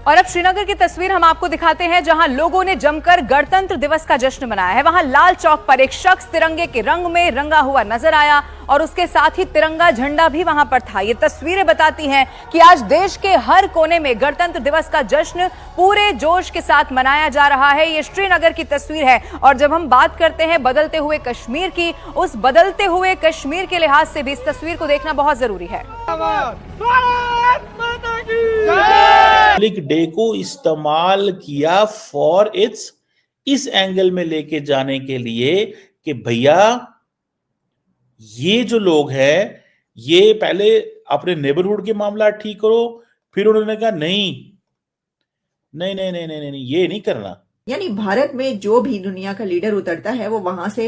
और अब श्रीनगर की तस्वीर हम आपको दिखाते हैं, जहां लोगों ने जमकर गणतंत्र दिवस का जश्न मनाया है। वहां लाल चौक पर एक शख्स तिरंगे के रंग में रंगा हुआ नजर आया और उसके साथ ही तिरंगा झंडा भी वहां पर था। ये तस्वीरें बताती हैं कि आज देश के हर कोने में गणतंत्र दिवस का जश्न पूरे जोश के साथ मनाया जा रहा है। ये श्रीनगर की तस्वीर है। और जब हम बात करते हैं बदलते हुए कश्मीर की, उस बदलते हुए कश्मीर के लिहाज से भी इस तस्वीर को देखना बहुत जरूरी है। रिपब्लिक डे को इस्तेमाल किया फॉर इट्स, इस एंगल में लेके जाने के लिए कि भैया ये जो लोग हैं, ये पहले अपने नेबरहुड के मामला ठीक करो, फिर उन्होंने कहा नहीं नहीं नहीं नहीं नहीं नहीं ये नहीं करना। यानी भारत में जो भी दुनिया का लीडर उतरता है वो वहां से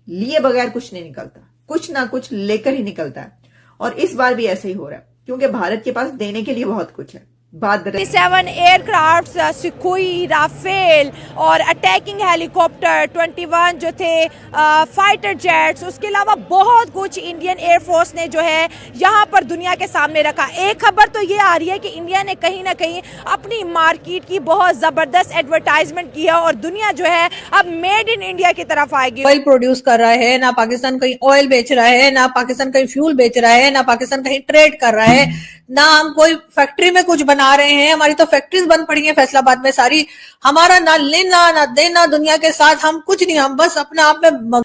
लिए बगैर कुछ नहीं निकलता, कुछ ना कुछ लेकर ही निकलता है। और इस बार भी ऐसे ही हो रहा है, क्योंकि भारत के पास देने के लिए बहुत कुछ है। 7 एयरक्राफ्ट, सुखोई, राफेल और अटैकिंग हेलीकॉप्टर, 21 जो थे फाइटर जेट्स, उसके अलावा बहुत कुछ इंडियन एयरफोर्स ने जो है यहाँ पर दुनिया के सामने रखा। एक खबर तो ये आ रही है कि इंडिया ने कहीं ना कहीं अपनी मार्केट की बहुत जबरदस्त एडवर्टाइजमेंट की है और दुनिया जो है अब मेड इन इंडिया की तरफ आएगी। ऑयल प्रोड्यूस कर रहा है ना, पाकिस्तान कहीं ऑयल बेच रहा है ना, पाकिस्तान कहीं फ्यूल बेच रहा है ना, पाकिस्तान कहीं ट्रेड कर रहा है ना, हम कोई फैक्ट्री में कुछ बना रहे हैं। हमारी तो फैक्ट्रीज बंद पड़ी हैं फैसलाबाद में सारी। हमारा ना लेना ना देना दुनिया के साथ, हम कुछ नहीं, हम बस अपने आप में।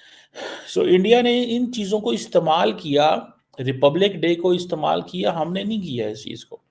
सो इंडिया ने इन चीजों को इस्तेमाल किया, रिपब्लिक डे को इस्तेमाल किया, हमने नहीं किया इस चीज को।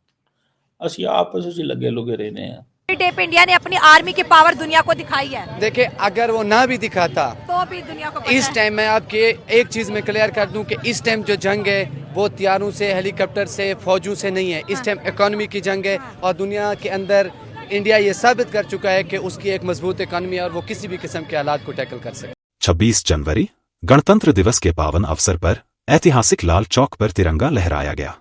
असि आपस में लगे लुगे रहने हैं। डे पे इंडिया ने अपनी आर्मी की पावर दुनिया को दिखाई है। देखिए, अगर वो ना भी दिखाता तो भी दुनिया को पता इस टाइम मैं आपके एक चीज में क्लियर कर दूं कि इस टाइम जो जंग है वो हथियारों से, हेलीकॉप्टर से, फौजों से नहीं है। इस टाइम इकोनॉमी की जंग है और दुनिया के अंदर इंडिया ये साबित कर चुका है कि उसकी एक मजबूत इकोनॉमी है और वो किसी भी किस्म के हालात को टैकल कर सकते। 26 जनवरी गणतंत्र दिवस के पावन अवसर पर ऐतिहासिक लाल चौक पर तिरंगा लहराया गया।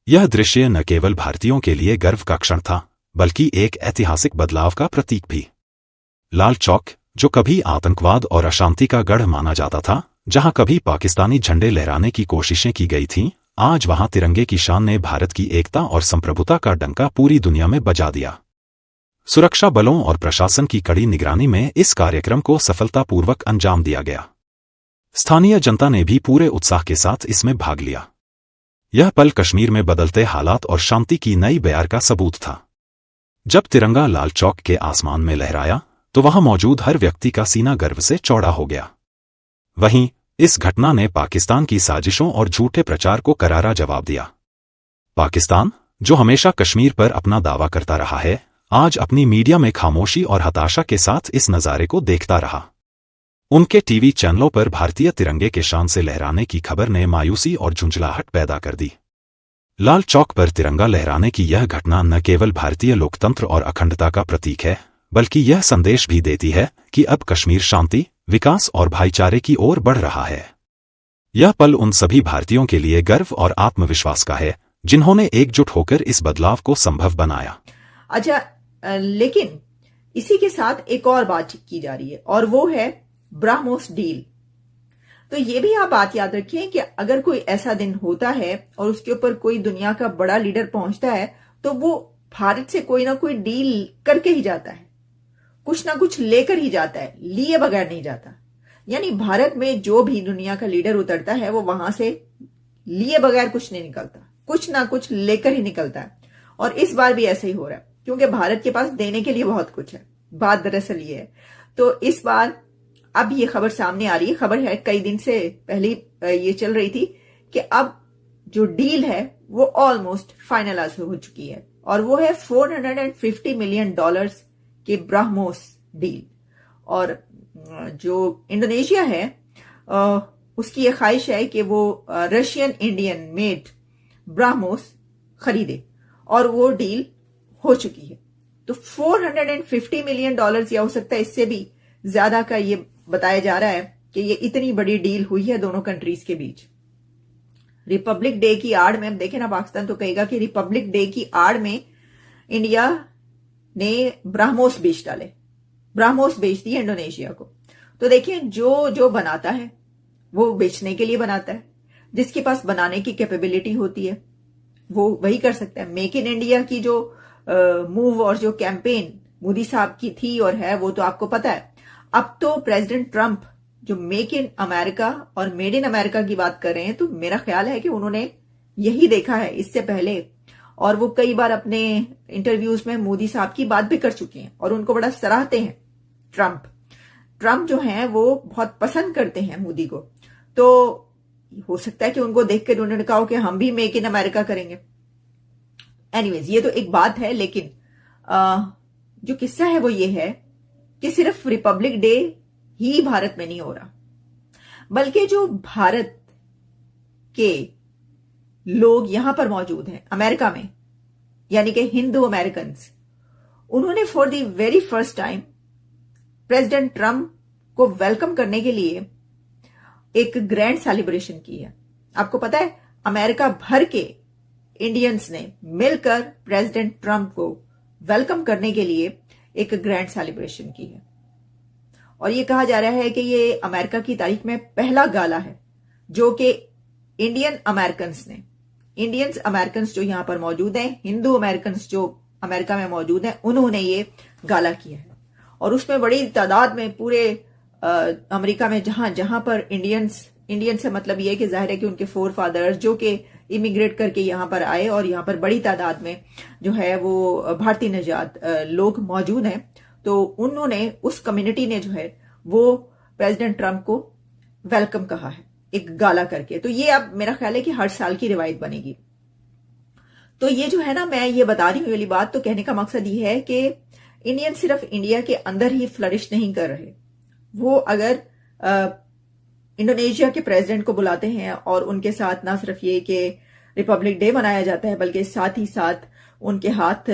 यह दृश्य न केवल भारतीयों के लिए गर्व का क्षण था, बल्कि एक ऐतिहासिक बदलाव का प्रतीक भी। लाल चौक, जो कभी आतंकवाद और अशांति का गढ़ माना जाता था, जहां कभी पाकिस्तानी झंडे लहराने की कोशिशें की गई थीं, आज वहां तिरंगे की शान ने भारत की एकता और संप्रभुता का डंका पूरी दुनिया में बजा दिया। सुरक्षा बलों और प्रशासन की कड़ी निगरानी में इस कार्यक्रम को सफलतापूर्वक अंजाम दिया गया। स्थानीय जनता ने भी पूरे उत्साह के साथ इसमें भाग लिया। यह पल कश्मीर में बदलते हालात और शांति की नई बयार का सबूत था। जब तिरंगा लाल चौक के आसमान में लहराया तो वहां मौजूद हर व्यक्ति का सीना गर्व से चौड़ा हो गया। वहीं इस घटना ने पाकिस्तान की साजिशों और झूठे प्रचार को करारा जवाब दिया। पाकिस्तान, जो हमेशा कश्मीर पर अपना दावा करता रहा है, आज अपनी मीडिया में खामोशी और हताशा के साथ इस नज़ारे को देखता रहा। उनके टीवी चैनलों पर भारतीय तिरंगे के शान से लहराने की खबर ने मायूसी और झुंझलाहट पैदा कर दी। लाल चौक पर तिरंगा लहराने की यह घटना न केवल भारतीय लोकतंत्र और अखंडता का प्रतीक है, बल्कि यह संदेश भी देती है कि अब कश्मीर शांति, विकास और भाईचारे की ओर बढ़ रहा है। यह पल उन सभी भारतीयों के लिए गर्व और आत्मविश्वास का है, जिन्होंने एकजुट होकर इस बदलाव को संभव बनाया। अच्छा, लेकिन इसी के साथ एक और बात की जा रही है और वो है ब्रह्मोस डील। तो ये भी आप बात याद रखिए कि अगर कोई ऐसा दिन होता है और उसके ऊपर कोई दुनिया का बड़ा लीडर पहुंचता है तो वो भारत से कोई ना कोई डील करके ही जाता है, कुछ ना कुछ लेकर ही जाता है, लिए बगैर नहीं जाता। यानी भारत में जो भी दुनिया का लीडर उतरता है वो वहां से लिए बगैर कुछ नहीं निकलता, कुछ ना कुछ लेकर ही निकलता है। और इस बार भी ऐसे ही हो रहा है, क्योंकि भारत के पास देने के लिए बहुत कुछ है। बात दरअसल ये है, तो इस बार अब ये खबर सामने आ रही है, खबर है कई दिन से पहले ये चल रही थी कि अब जो डील है वो ऑलमोस्ट फाइनलाइज हो चुकी है और वो है $450 मिलियन के ब्रह्मोस डील। और जो इंडोनेशिया है उसकी ये ख्वाहिश है कि वो रशियन इंडियन मेड ब्रह्मोस खरीदे और वो डील हो चुकी है। तो $450 मिलियन या हो सकता है इससे भी ज्यादा का ये बताया जा रहा है कि ये इतनी बड़ी डील हुई है दोनों कंट्रीज के बीच। रिपब्लिक डे की आड़ में, अब देखें ना, पाकिस्तान तो कहेगा कि रिपब्लिक डे की आड़ में इंडिया ने ब्रह्मोस बेच डाले, ब्रह्मोस बेच दिए इंडोनेशिया को। तो देखिए, जो बनाता है वो बेचने के लिए बनाता है, जिसके पास बनाने की कैपेबिलिटी होती है वो वही कर सकता है। मेक इन इंडिया की जो मूव और जो कैंपेन मोदी साहब की थी और है वो तो आपको पता है। अब तो प्रेसिडेंट ट्रंप जो मेक इन अमेरिका और मेड इन अमेरिका की बात कर रहे हैं, तो मेरा ख्याल है कि उन्होंने यही देखा है इससे पहले, और वो कई बार अपने इंटरव्यूज में मोदी साहब की बात भी कर चुके हैं और उनको बड़ा सराहते हैं। ट्रंप जो हैं वो बहुत पसंद करते हैं मोदी को, तो हो सकता है कि उनको देख कर उन्होंने कहा कि हम भी मेक इन अमेरिका करेंगे। एनीवेज, ये तो एक बात है, लेकिन जो किस्सा है वो ये है कि सिर्फ रिपब्लिक डे ही भारत में नहीं हो रहा, बल्कि जो भारत के लोग यहां पर मौजूद हैं अमेरिका में, यानी कि हिंदू अमेरिकन, उन्होंने for the very first time president Trump को वेलकम करने के लिए एक ग्रैंड सेलिब्रेशन की है। आपको पता है, अमेरिका भर के इंडियंस ने मिलकर प्रेसिडेंट ट्रंप को वेलकम करने के लिए एक ग्रैंड सेलिब्रेशन की है, और ये कहा जा रहा है कि ये अमेरिका की तारीख में पहला गाला है जो कि इंडियंस अमेरिकन्स जो यहां पर मौजूद हैं, हिंदू अमेरिकन्स जो अमेरिका में मौजूद हैं, उन्होंने ये गाला किया है। और उसमें बड़ी तादाद में पूरे अमेरिका में जहां पर इंडियन से मतलब ये कि जाहिर है कि उनके फोर फादर्स जो कि इमिग्रेट करके यहां पर आए, और यहां पर बड़ी तादाद में जो है वो भारतीय निजात लोग मौजूद हैं, तो उन्होंने, उस कम्युनिटी ने जो है वो प्रेसिडेंट ट्रंप को वेलकम कहा है एक गाला करके। तो ये अब मेरा ख्याल है कि हर साल की रिवायत बनेगी। तो ये जो है ना, मैं ये बता रही हूँ वाली बात, तो कहने का मकसद ये है कि इंडियन सिर्फ इंडिया के अंदर ही फ्लरिश नहीं कर रहे, वो अगर इंडोनेशिया के प्रेसिडेंट को बुलाते हैं और उनके साथ ना सिर्फ ये कि रिपब्लिक डे मनाया जाता है, बल्कि साथ ही साथ उनके हाथ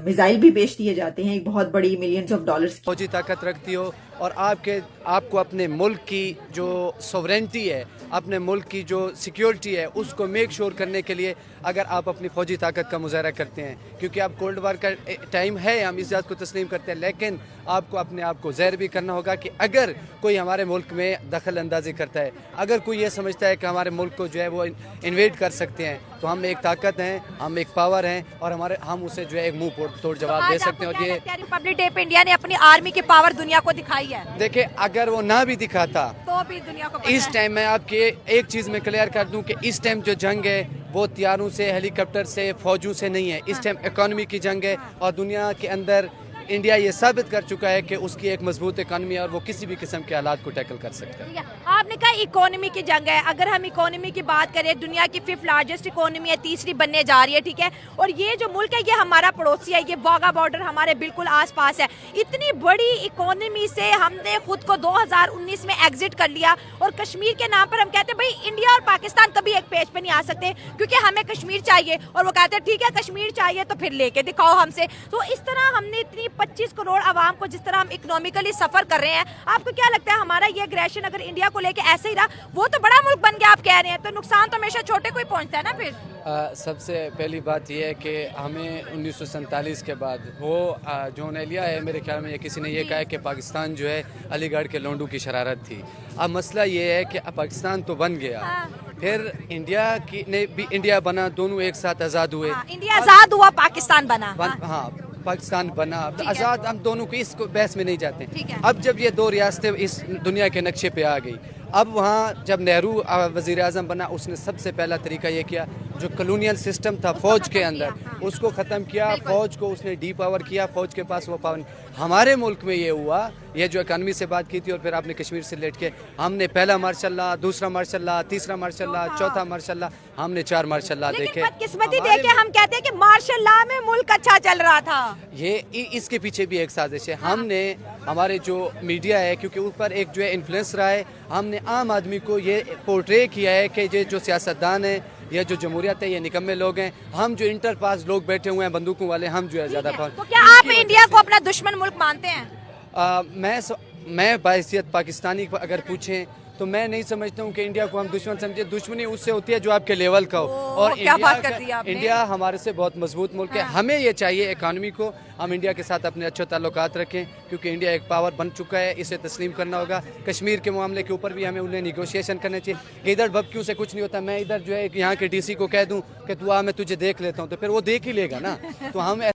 मिसाइल भी बेच दिए जाते हैं, एक बहुत बड़ी मिलियंस ऑफ डॉलर्स की फौजी ताकत रखती हो, और आपको अपने मुल्क की जो सोवरेनिटी है, अपने मुल्क की जो सिक्योरिटी है, उसको मेक श्योर करने के लिए अगर आप अपनी फौजी ताकत का मुजाहरा करते हैं, क्योंकि अब कोल्ड वार का टाइम है, हम इस बात को तस्लीम करते हैं, लेकिन आपको अपने आप को ज़हर भी करना होगा कि अगर कोई हमारे मुल्क में दखल अंदाजी करता है, अगर कोई ये समझता है कि हमारे मुल्क को जो है वो इन्वेड कर सकते हैं, तो हम एक ताकत हैं, हम एक पावर हैं, और हम उसे जो है एक मुंह तोड़ जवाब दे सकते हैं। और ये रिपब्लिक डे पे इंडिया ने अपनी आर्मी की पावर दुनिया को दिखाई है। देखिए, अगर वो ना भी दिखाता तो भी दुनिया को इस टाइम मैं आपके एक चीज में क्लियर कर दूं कि इस टाइम जो जंग है वो हथियारों से, हेलीकॉप्टर से, फौजों से नहीं है, इस टाइम इकोनॉमी की जंग है, और दुनिया के अंदर इंडिया ये साबित कर चुका है कि उसकी एक मजबूत इकोनॉमी है और वो किसी भी किस्म के हालात को टैकल कर सकता है। आपने कहा इकोनॉमी की जंग है, अगर हम इकोनॉमी की बात करें, दुनिया की 5th लार्जेस्ट इकोनॉमी है, तीसरी बनने जा रही है, ठीक है, और ये जो मुल्क है ये हमारा पड़ोसी है, ये वाघा बॉर्डर हमारे बिल्कुल आसपास है। इतनी बड़ी इकोनॉमी से हमने खुद को 2019 में एग्जिट कर लिया, और कश्मीर के नाम पर हम कहते हैं भाई इंडिया और पाकिस्तान कभी एक पेज पे नहीं आ सकते क्योंकि हमें कश्मीर चाहिए, और वो कहते हैं ठीक है कश्मीर चाहिए तो फिर लेके दिखाओ हमसे। तो इस तरह हमने इतनी 25 करोड़ आवाम को जिस तरह हम इकोनॉमिकली सफर कर रहे हैं, आपको क्या लगता है हमारा ये एग्रेशन अगर इंडिया को लेके ऐसे ही रहा, वो तो बड़ा मुल्क बन गया आप कह रहे हैं, तो नुकसान तो हमेशा छोटे को ही पहुंचता है ना फिर। सबसे पहली बात यह है कि हमें 1947 के बाद वो जो ने लिया है, मेरे ख्याल में ये किसी ने ये कहा है कि पाकिस्तान जो है अलीगढ़ के लोंडू की शरारत थी। अब मसला ये है कि पाकिस्तान तो बन गया, फिर इंडिया की ने भी इंडिया बना, दोनों एक साथ आज़ाद हुए। इंडिया आज़ाद हुआ, पाकिस्तान बना। हाँ, पाकिस्तान बना, आज़ाद, हम दोनों को इस बहस में नहीं जाते। अब जब ये दो रियासतें इस दुनिया के नक्शे पे आ गई, अब वहाँ जब नेहरू वज़ीर आज़म बना, उसने सबसे पहला तरीका ये किया, जो कॉलोनियल सिस्टम था फौज के अंदर, उसको ख़त्म किया, फौज को उसने डी पावर किया, फौज के पास वो पावर। हमारे मुल्क में ये हुआ, ये जो इकानमी से बात की थी, और फिर आपने कश्मीर से लेट के, हमने पहला मार्शल लॉ, दूसरा मार्शल लॉ, तीसरा मार्शल लॉ, चौथा मार्शल लॉ, हमने 4 मार्शल लॉ देखे। किस्मती देके हम कहते हैं कि मार्शल लॉ में मुल्क अच्छा चल रहा था। ये इसके पीछे भी एक साजिश है। हमने, हमारे जो मीडिया है, क्योंकि ऊपर एक जो है इन्फ्लुएंस रहा है, हमने आम आदमी को ये पोर्ट्रे किया है कि ये जो सियासतदान है या जो जमहूरियत है ये निकम्मे लोग हैं, हम जो इंटर पास लोग बैठे हुए हैं बंदूकों वाले, हम जो है ज्यादा। तो क्या आप इंडिया को अपना दुश्मन मुल्क मानते हैं? मैं बाइसियत पाकिस्तानी अगर पूछें तो मैं नहीं समझता हूँ कि इंडिया को हम दुश्मन समझे। दुश्मनी उससे होती है जो आपके लेवल का हो, और क्या बात कर दी आपने? इंडिया हमारे से बहुत मजबूत मुल्क है। हमें ये चाहिए इकानमी को हम इंडिया के साथ अपने अच्छे ताल्लुकात रखें, क्योंकि इंडिया एक पावर बन चुका है, इसे तस्लीम करना होगा। कश्मीर के मामले के ऊपर भी हमें उन्हें निगोशिएशन करना चाहिए कि इधर भपक्यों से कुछ नहीं होता। मैं इधर जो है यहाँ के DC को कह दूँ कि तू आ, मैं तुझे देख लेता हूँ, तो फिर वो देख ही लेगा ना। तो हम